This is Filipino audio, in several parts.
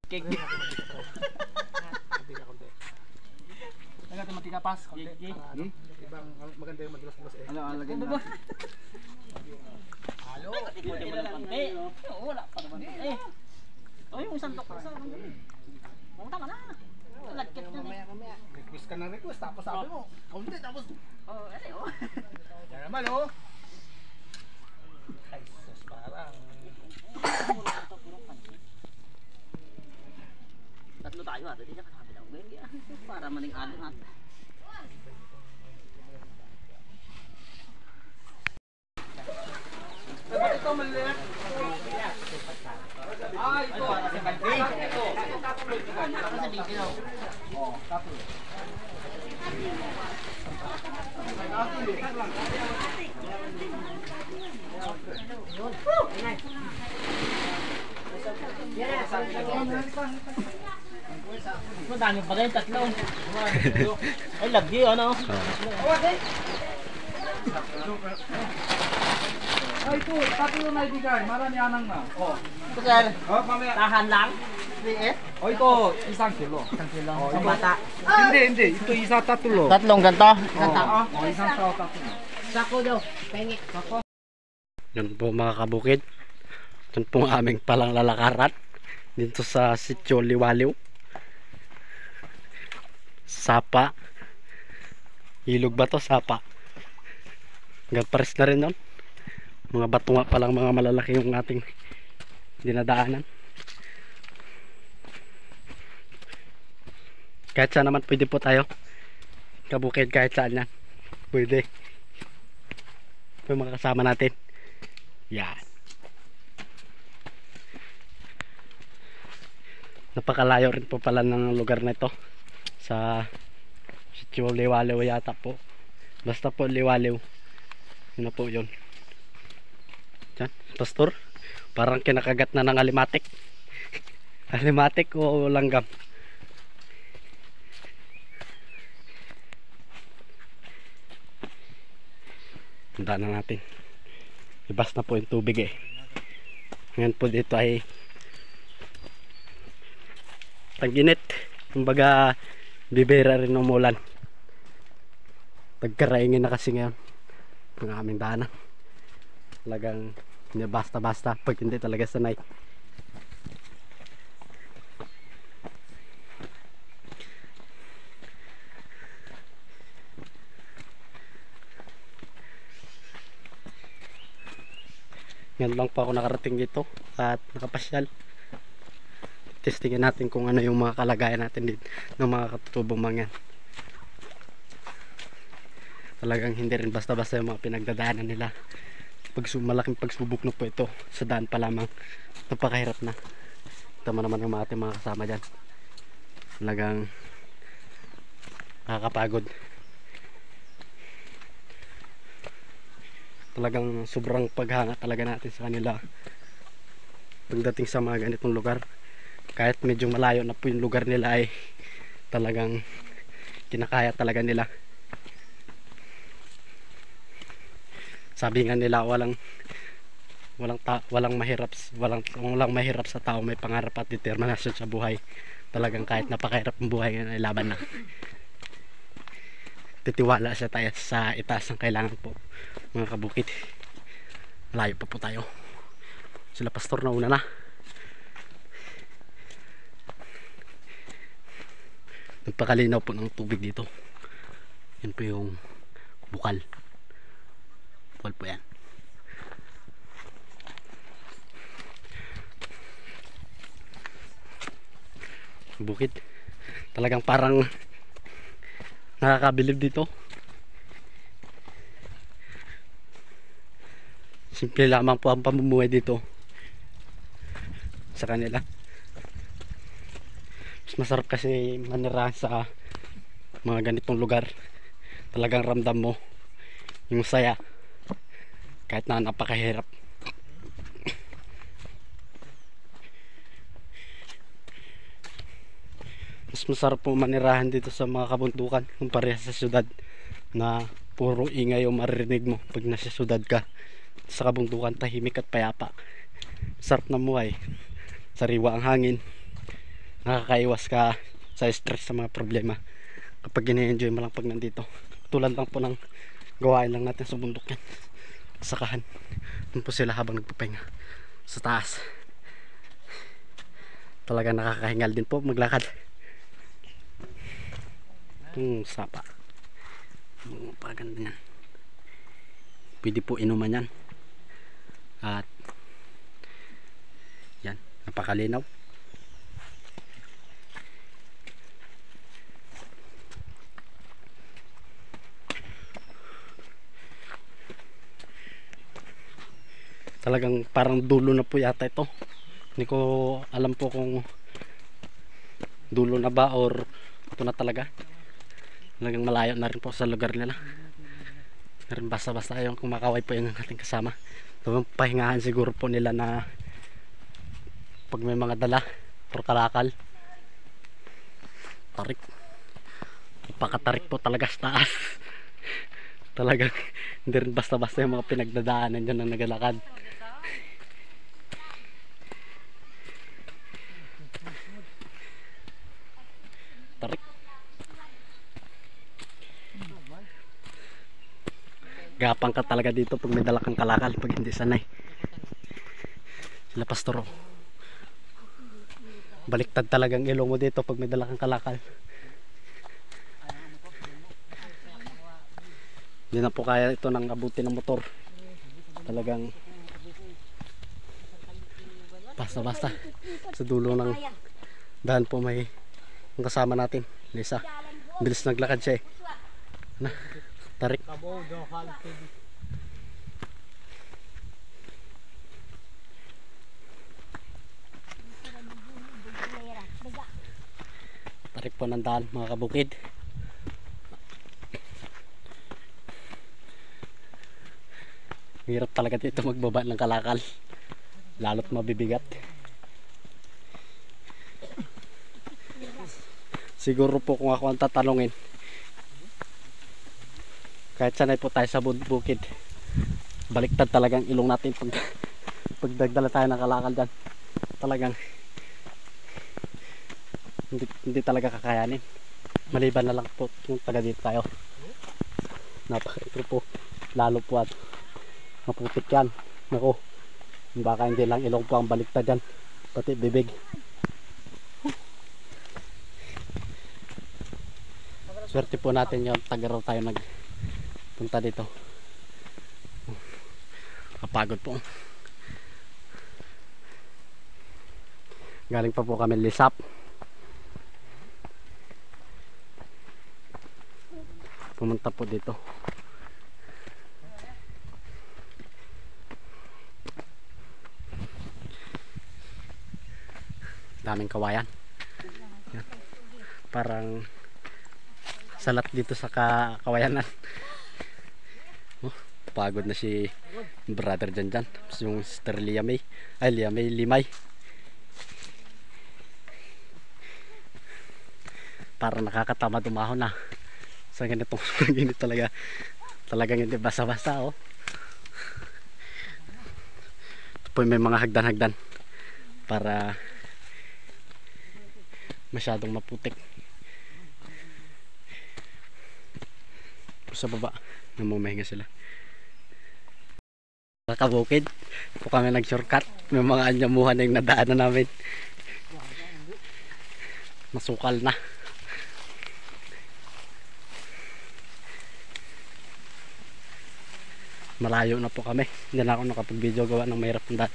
Cake. Natin matikapas. Ibang maganda yung madulas-dulas eh. Ano, alagyan na. Halo. Pwede mo ng pante. Wala pa naman. Oh, yung isang tok sa pumunta ka na. Lagkit na. Mamaya. Request ka na request. Tapos sabi mo, kaunti. Tapos. Oh. Yan naman oh. Ay, sus parang. Tatlo tayo ha. Dito ka sa kabilang. Para maning alon ha. Dapat ito maliit. Ah, ito. Kasi kaldi. Ito. Para sa video. Oh, tapos. Madami pa rin, tatlo. Ay, lagi, ano? Ay, ito. Tatlo na ibigay. Marami anang na. Oh. Ito, sir. Oh, mamaya. Tahan lang. 3S. Oh, ito. Isang kilo. Isang kilo. Oh, Isang ito. bata. Hindi. Ito isa tatlo. Tatlong ganito. Isang tao. Oh, isang tao tatlo. Sako daw. Pengi. Sako. Yun po mga kabukid. Yun po ang aming palang lalakaran dito sa Sitio Liwaliw. Sapa. Ilog ba to? Sapa. Gapares na rin nun. Mga bato nga palang mga malalaki yung ating dinadaanan. Kahit saan naman pwede po tayo kabukid, kahit saan yan pwede. Yung mga kasama natin yan. Napakalayo rin po pala ng lugar na ito sa Sitio Liwaliw yata po. Basta po Liwaliw. Yun po yun. Yan, pastor. Parang kinakagat na ng alimatik. Alimatik o langgam. Handa na natin. Ibas na po yung tubig eh. Ngayon po dito ay tag-init. Kumbaga bibera rin umulan. Pagkaraingin na kasi ngayon ang aming daanan. Talagang hindi basta-basta pag hindi talaga sanay. Ngayon lang po ako nakarating dito at nakapasyal. Testingin natin kung ano yung mga kalagayan natin dito ng mga katutubong mga yan. Talagang hindi rin basta-basta yung mga pinagdadaanan nila. Malaking pagsubok na po ito sa daan pa lamang. Napakahirap na. Tama naman yung ating mga kasama dyan. Talagang nakakapagod. Talagang sobrang paghanga talaga natin sa kanila pagdating sa mga ganitong lugar. Kahit medyo malayo na po yung lugar nila ay talagang kinakaya talaga nila. Sabi nga nila walang mahirap sa tao, may pangarap at determinasyon sa buhay. Talagang kahit napakahirap ang buhay ay laban na. Titiwala siya tayo sa itaas ng kailangan po mga kabukid. Malayo pa po tayo. Sila pastor na una na. Nagpakalinaw po ng tubig dito. Yan po yung bukal. Bukal po yan. Bukid. Talagang parang nakakabilib dito. Simple lamang po ang pamumuhay dito sa kanila. Mas masarap kasi manirahan sa mga ganitong lugar. Talagang ramdam mo yung saya kahit na napakahirap. Mas masarap po manirahan dito sa mga kabundukan kumpara sa syudad na puro ingay yung maririnig mo pag nasa syudad ka. Sa kabundukan tahimik at payapa. Sarap na buhay. Sariwa ang hangin. nakakaiwas ka sa stress sa mga problema kapag gine-enjoy mo lang pag nandito. Tulad lang po ng gawain lang natin sa bundok yan, sakahan. Doon po sila habang nagpapahinga sa taas. Talaga nakakahingal din po maglakad. Sapa. Paganda yan. Pwede po inuman yan. At yan, napakalinaw. Talagang parang dulo na po yata ito. Hindi ko alam po kung dulo na ba or ito na talaga. Talagang malayo na rin po sa lugar nila. Pero basta-basta yung kumakaway po yung ating kasama. Ito pahingahan siguro po nila na pag may mga dala or kalakal. Tarik. Napakatarik po talaga sa taas. Talagang hindi rin basta-basta yung mga pinagdadaanan dyan na nagalakad. Tarik. Gapang ka talaga dito pag may dala kang kalakal pag hindi sanay. Sila pastoro. Baliktad talagang ilong mo dito pag may dala kang kalakal. Hindi na po kaya ito ng abuti ng motor. Talagang basta-basta sa dulo ng daan po may kasama natin, Lisa. Bilis naglakad siya eh. Na, tarik. Tarik po ng daan mga kabukid. Hirap talaga dito magbaba ng kalakal, lalo't mabibigat. Siguro po kung ako ang tatanungin, kahit sanay po tayo sa bukid, baliktad talagang ilong natin pag dagdala tayo ng kalakal dyan. Talagang hindi talaga kakayanin. Maliban na lang po yung taga dito tayo. Napakito po, lalo po at maputik yan. Naku, baka hindi lang ilong po ang baliktad dyan, pati bibig. Swerte po natin yung taga raw tayo nagpunta dito. Kapagod po. Galing pa po kami Lisap. Pumunta po dito. Daming kawayan. Yan. Parang salat dito sa kawayanan. Pagod na si brother dyan. Tapos yung sister Liamay. Ay, Limay. Parang nakakatama dumahon na. Sa ganitong ganito talaga. Talagang hindi basa-basa oh. Ito po may mga hagdan-hagdan. Para masyadong maputik. Sa baba namamahinga sila. Kabukid po kami nag-shortcut. May mga anyamuhan na yung nadaanan namin. Masukal na. Malayo na po kami. Hindi na ako nakapag-video gawa ng mahirap ng daan.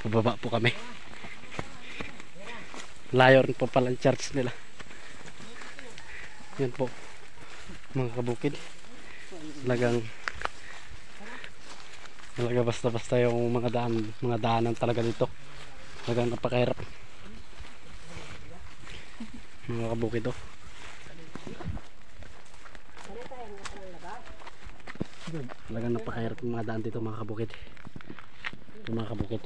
Pababa po kami. Layo rin po pala ang church nila. Yan po mga kabukid. Talaga basta-basta yung mga daanan talaga dito. Talagang napakahirap mga kabukid oh. Talagang napakahirap yung mga daan dito mga kabukid. Ito mga kabukid.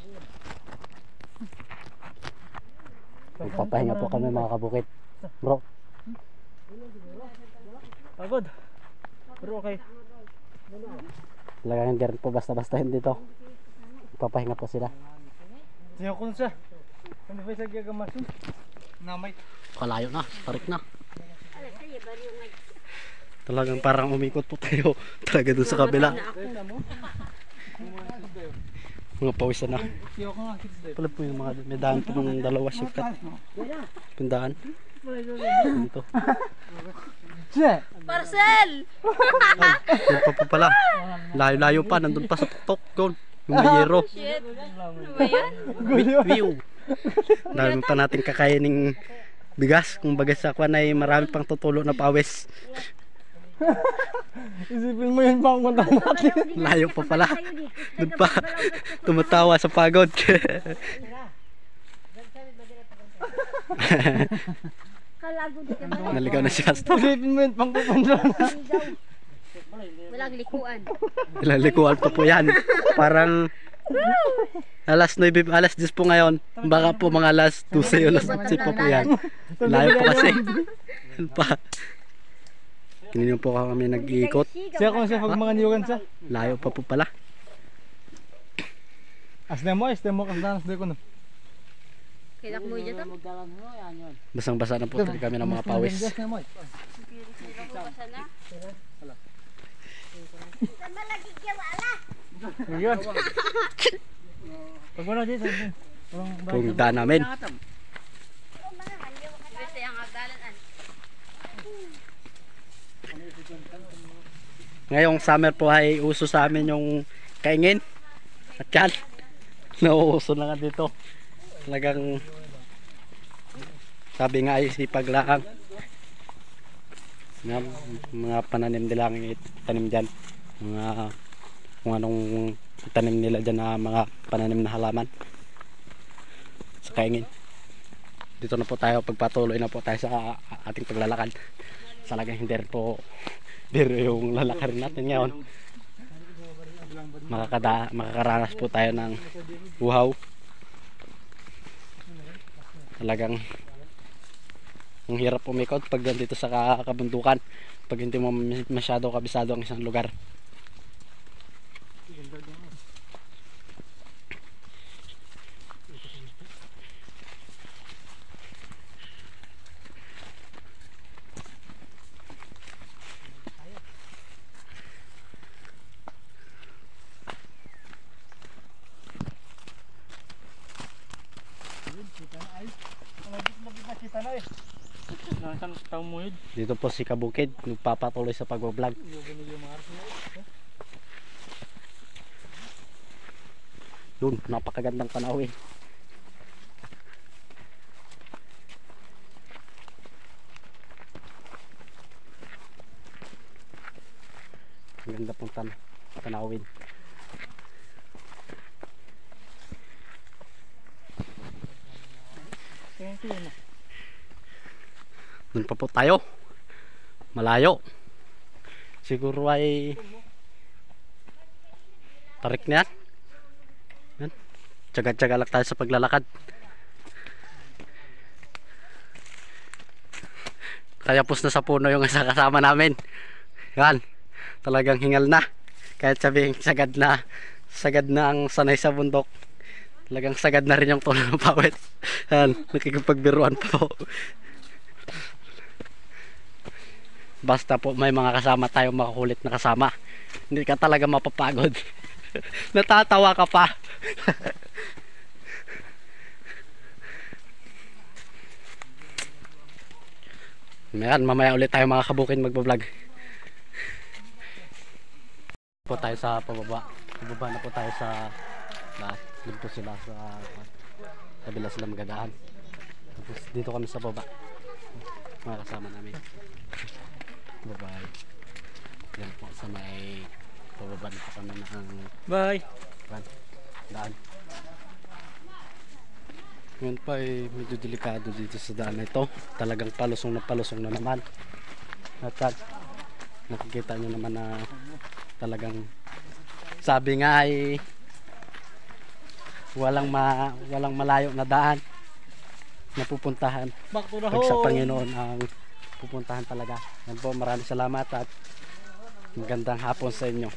Magpapahinga po kami mga kabukid. Bro, Pagod. Pero okay. talagang hindi rin po basta-basta hindi dito. Magpapahinga po sila. Siya ko siya. Ano ba siya gagamasin? Namay. Kalayo na, tarik na. Talagang parang umikot po tayo. Talaga dun sa kabila. Mga pawisan na. Siya ko nga kids dito. Pala po yung mga may daan po ng dalawa shortcut. Pindaan. Dito. Parcel! Yun pa po pala. Layo-layo pa. Nandun pa sa tuktok. Doon. Yung mayero. Shit. Ano ba yan? View. Dami pa natin kakainin bigas. Kung baga sa kwan ay marami pang tutulo na pawis. Isipin mo yun pa ang punta natin. Layo pa pala. Doon pa. Tumatawa sa pagod. Naligaw na si Castro. Isipin mo yun pang pupunta natin. Walang likuan. Ilalikuan pa po yan. Parang alas 9, alas 10 po ngayon. Baka po mga alas 12 o alas 11 pa po yan. Layo pa kasi. Yan pa. Kanina po kami nag-iikot. Siya ko siya pag mga niyugan siya. Layo pa po pala. Asde mo kasdanas de ko no. Kailan mo dyan to? Basang-basa na po kami ng mga pawis. Sila ko pa sana. Yun. Pag wala dito. Punta namin. Basta yung agdalan. Ngayong summer po ay uso sa amin yung kaingin. At yan. Nauuso na nga dito. Talagang sabi nga ay sipaglaang. Mga pananim nila ang itanim dyan. Kung anong itanim nila dyan na mga pananim na halaman. Sa kaingin. Dito na po tayo. Pagpatuloy na po tayo sa ating paglalakad. Talagang hindi rin po pero yung lalakarin natin ngayon, makakaranas po tayo ng uhaw. Talagang ang hirap umikot pag dito sa kabundukan, pag hindi mo masyado kabisado ang isang lugar. Dito po si Kabukid, nagpapatuloy sa pag-vlog. Yun, napakagandang panahon. Ang ganda pong panahon. Doon pa po tayo. Malayo. Siguro ay tarik na yan. Tsaga-tsaga lang tayo sa paglalakad. Kayapos na sa puno yung kasama namin. Yan. Talagang hingal na. Kahit sabihin sagad na ang sanay sa bundok. Talagang sagad na rin yung tono ng pawis. Yan. Nakikipagbiruan pa po. Basta po may mga kasama tayong makakulit na kasama. Hindi ka talaga mapapagod. Natatawa ka pa. Mamaya ulit tayo mga kabukin magbablog. Po tayo sa pababa. Pababa na po tayo sa lahat. Doon po sila sa kabila sila magadaan. Tapos dito kami sa baba. Mga kasama namin. Bye-bye. Yan po sa may pababa na po kami ng Bye. daan. Ngayon pa ay medyo delikado dito sa daan na ito. Talagang palusong na naman. At nakikita nyo naman na talagang sabi nga ay walang malayo na daan na pupuntahan. Back to the Pag sa home. Panginoon ang pupuntahan talaga. Yan po, maraming salamat at magandang hapon sa inyo.